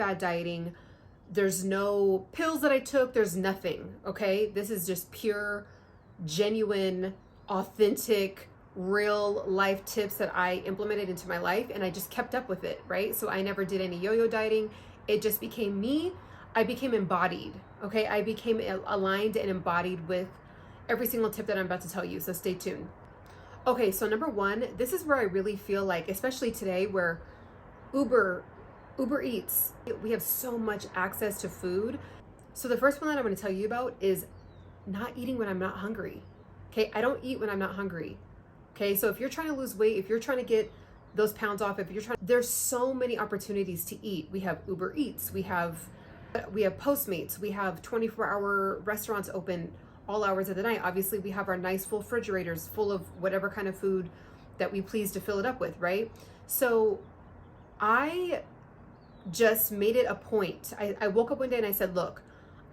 fad dieting. There's no pills that I took. There's nothing, okay? This is just pure, genuine, authentic, real life tips that I implemented into my life, and I just kept up with it, right? So I never did any yo-yo dieting. It just became me. I became embodied, okay? I became aligned and embodied with every single tip that I'm about to tell you, so stay tuned. Okay, so number one, this is where I really feel like, especially today where Uber Eats, we have so much access to food. So the first one that I'm going to tell you about is not eating when I'm not hungry. Okay, I don't eat when I'm not hungry. Okay, so if you're trying to lose weight, if you're trying to get those pounds off, there's so many opportunities to eat. We have Uber Eats, we have Postmates, we have 24-hour restaurants open all hours of the night. Obviously, we have our nice full refrigerators full of whatever kind of food that we please to fill it up with, right? So I just made it a point. I woke up one day and I said, look,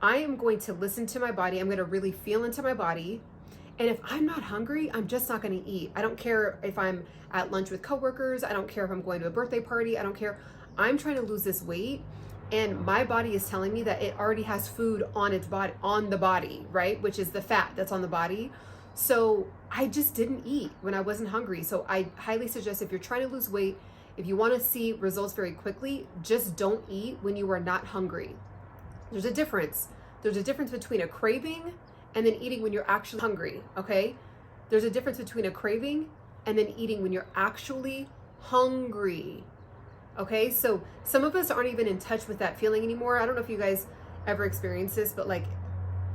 I am going to listen to my body. I'm going to really feel into my body. And if I'm not hungry, I'm just not going to eat. I don't care if I'm at lunch with coworkers. I don't care if I'm going to a birthday party. I don't care. I'm trying to lose this weight. And my body is telling me that it already has food on its body, on the body, right? Which is the fat that's on the body. So I just didn't eat when I wasn't hungry. So I highly suggest, if you're trying to lose weight, if you want to see results very quickly, just don't eat when you are not hungry. There's a difference. There's a difference between a craving and then eating when you're actually hungry, okay? There's a difference between a craving and then eating when you're actually hungry, okay? So some of us aren't even in touch with that feeling anymore. I don't know if you guys ever experience this, but like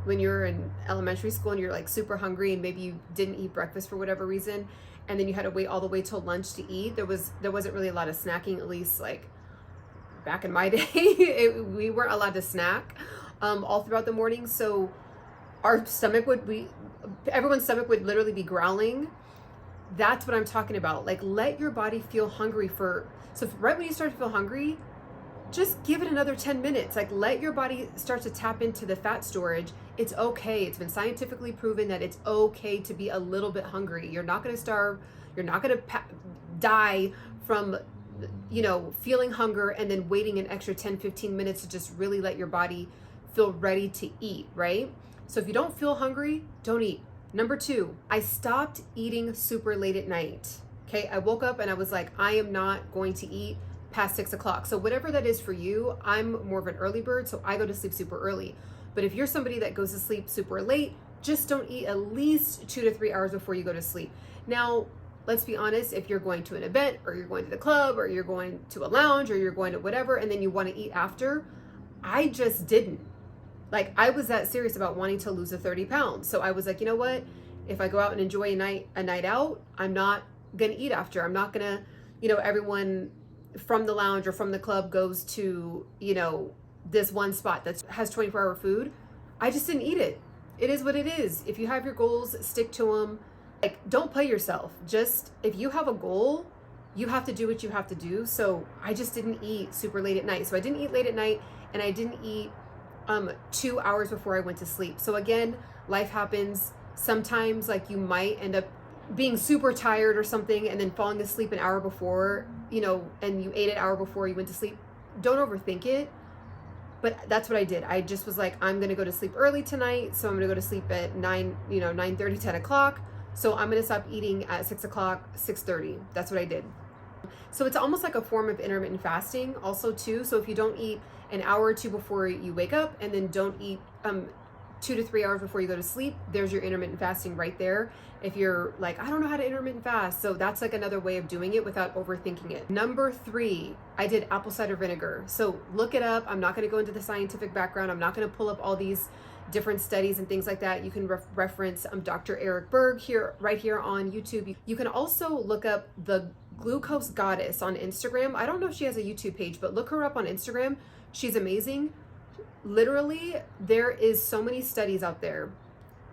when you're in elementary school and you're like super hungry and maybe you didn't eat breakfast for whatever reason, and then you had to wait all the way till lunch to eat. There wasn't really a lot of snacking, at least like back in my day. We weren't allowed to snack all throughout the morning. So our stomach everyone's stomach would literally be growling. That's what I'm talking about. Like, let your body feel hungry so right when you start to feel hungry, just give it another 10 minutes. Like, let your body start to tap into the fat storage. It's okay. It's been scientifically proven that it's okay to be a little bit hungry. You're not going to starve. You're not going to die from, feeling hunger and then waiting an extra 10, 15 minutes to just really let your body feel ready to eat, right? So if you don't feel hungry, don't eat. Number two, I stopped eating super late at night. Okay, I woke up and I was like, I am not going to eat past 6 o'clock. So whatever that is for you, I'm more of an early bird, so I go to sleep super early. But if you're somebody that goes to sleep super late, just don't eat at least 2 to 3 hours before you go to sleep. Now, let's be honest, if you're going to an event or you're going to the club or you're going to a lounge or you're going to whatever, and then you want to eat after, I just didn't. Like, I was that serious about wanting to lose the 30 pounds. So I was like, you know what? If I go out and enjoy a night out, I'm not going to eat after. I'm not going to, everyone from the lounge or from the club goes to, this one spot that has 24-hour food. I just didn't eat it. It is what it is. If you have your goals, stick to them. Like, don't play yourself. Just, if you have a goal, you have to do what you have to do. So I just didn't eat super late at night. So I didn't eat late at night, and I didn't eat 2 hours before I went to sleep. So again, life happens. Sometimes, like, you might end up being super tired or something and then falling asleep an hour before, and you ate an hour before you went to sleep. Don't overthink it. But that's what I did. I just was like, I'm going to go to sleep early tonight. So I'm going to go to sleep at 9:30, 10 o'clock. So I'm going to stop eating at 6 o'clock, 6:30. That's what I did. So it's almost like a form of intermittent fasting also too. So if you don't eat an hour or two before you wake up, and then don't eat 2 to 3 hours before you go to sleep, there's your intermittent fasting right there. If you're like, I don't know how to intermittent fast, so that's like another way of doing it without overthinking it. Number 3, I did apple cider vinegar. So look it up. I'm not going to go into the scientific background. I'm not going to pull up all these different studies and things like that. You can reference Dr. Eric Berg right here on YouTube. You can also look up the Glucose Goddess on Instagram. I don't know if she has a YouTube page, but look her up on Instagram. She's amazing. Literally, there is so many studies out there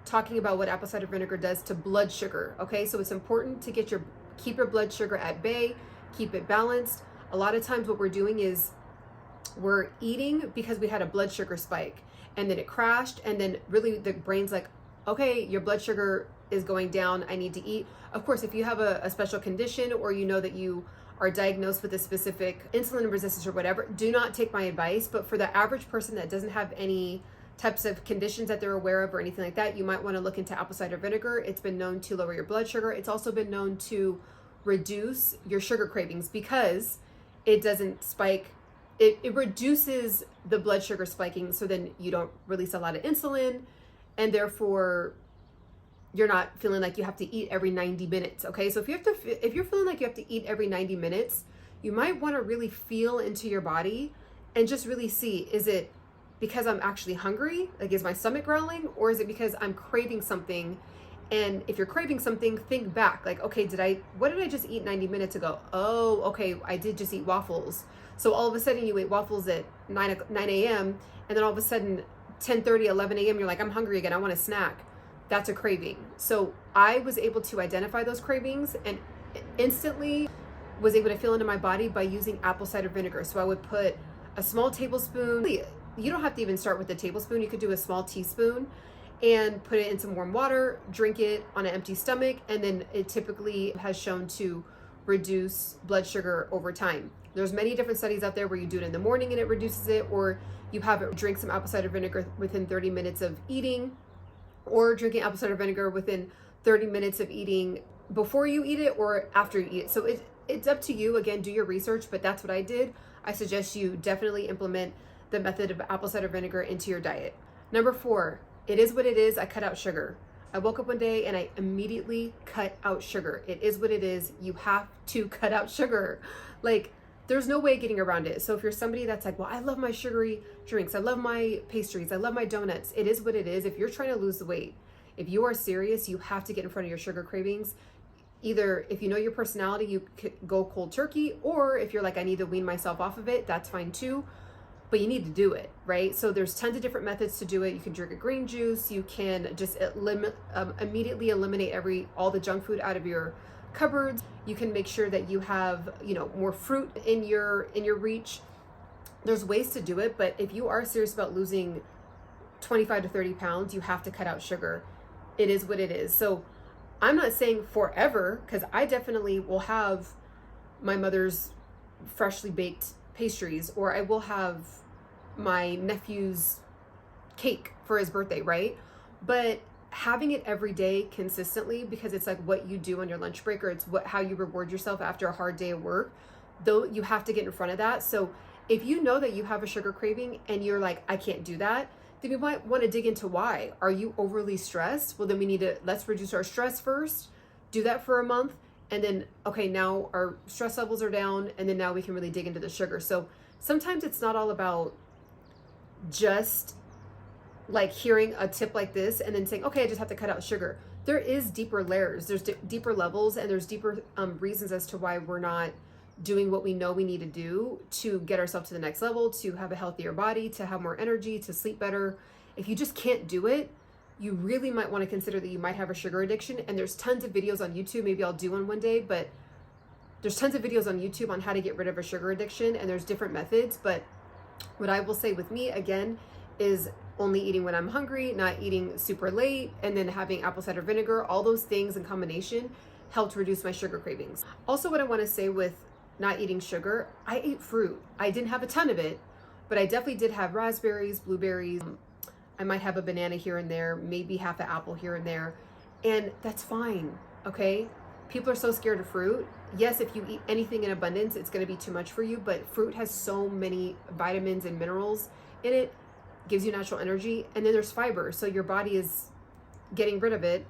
talking about what apple cider vinegar does to blood sugar. Okay, so it's important to keep your blood sugar at bay, keep it balanced. A lot of times what we're doing is we're eating because we had a blood sugar spike and then it crashed, and then really the brain's like, okay, your blood sugar is going down, I need to eat. Of course, if you have a special condition, or you know that you are diagnosed with a specific insulin resistance or whatever, do not take my advice. But for the average person that doesn't have any types of conditions that they're aware of or anything like that, you might want to look into apple cider vinegar. It's been known to lower your blood sugar. It's also been known to reduce your sugar cravings because it doesn't spike. It reduces the blood sugar spiking, so then you don't release a lot of insulin, and therefore you're not feeling like you have to eat every 90 minutes. Okay, so if you're feeling like you have to eat every 90 minutes, you might want to really feel into your body and just really see, is it because I'm actually hungry? Like, is my stomach growling? Or is it because I'm craving something? And if you're craving something, think back, like, okay, what did I just eat 90 minutes ago? Oh, okay, I did just eat waffles. So all of a sudden you ate waffles at 9 a.m. and then all of a sudden 10:30, 11 a.m. you're like, I'm hungry again, I want a snack. That's a craving. So I was able to identify those cravings and instantly was able to feel into my body by using apple cider vinegar. So I would put a small tablespoon. You don't have to even start with a tablespoon. You could do a small teaspoon and put it in some warm water, drink it on an empty stomach, and then it typically has shown to reduce blood sugar over time. There's many different studies out there where you do it in the morning and it reduces it, or you have it drink some apple cider vinegar within 30 minutes of eating, or drinking apple cider vinegar within 30 minutes of eating before you eat it or after you eat it. So it's up to you. Again, do your research, but that's what I did. I suggest you definitely implement the method of apple cider vinegar into your diet. Number 4, it is what it is. I cut out sugar. I woke up one day and I immediately cut out sugar. It is what it is. You have to cut out sugar. Like, there's no way getting around it. So if you're somebody that's like, well, I love my sugary drinks, I love my pastries, I love my donuts, it is what it is. If you're trying to lose the weight, if you are serious, you have to get in front of your sugar cravings. Either if you know your personality, you could go cold turkey, or if you're like, I need to wean myself off of it, that's fine too. But you need to do it, right? So there's tons of different methods to do it. You can drink a green juice. You can just immediately eliminate all the junk food out of your cupboards. You can make sure that you have, more fruit in your reach. There's ways to do it, but if you are serious about losing 25 to 30 pounds, you have to cut out sugar. It is what it is. So I'm not saying forever, because I definitely will have my mother's freshly baked pastries, or I will have my nephew's cake for his birthday, right? But having it every day consistently, because it's like what you do on your lunch break, or it's how you reward yourself after a hard day of work, though, you have to get in front of that. So if you know that you have a sugar craving and you're like, I can't do that, then you might want to dig into why. Are you overly stressed? Well, then let's reduce our stress first, do that for a month, and then, okay, now our stress levels are down, and then now we can really dig into the sugar. So sometimes it's not all about just like hearing a tip like this and then saying, okay, I just have to cut out sugar. There is deeper layers, there's deeper levels, and there's deeper reasons as to why we're not doing what we know we need to do to get ourselves to the next level, to have a healthier body, to have more energy, to sleep better. If you just can't do it, you really might want to consider that you might have a sugar addiction. And there's tons of videos on YouTube. Maybe I'll do one day, but there's tons of videos on YouTube on how to get rid of a sugar addiction, and there's different methods. But what I will say with me, again, is only eating when I'm hungry, not eating super late, and then having apple cider vinegar. All those things in combination helped reduce my sugar cravings. Also, what I want to say with not eating sugar, I ate fruit. I didn't have a ton of it, but I definitely did have raspberries, blueberries. I might have a banana here and there, maybe half an apple here and there, and that's fine, okay? People are so scared of fruit. Yes, if you eat anything in abundance, it's gonna be too much for you, but fruit has so many vitamins and minerals in it, gives you natural energy, and then there's fiber, so your body is getting rid of it.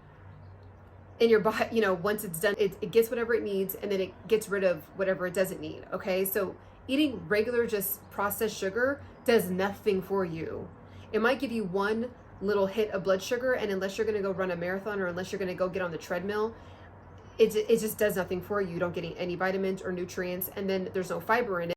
In your body, once it's done, it gets whatever it needs, and then it gets rid of whatever it doesn't need, okay? So eating regular, just processed sugar does nothing for you. It might give you one little hit of blood sugar, and unless you're gonna go run a marathon, or unless you're gonna go get on the treadmill, it just does nothing for you. You don't get any vitamins or nutrients, and then there's no fiber in it.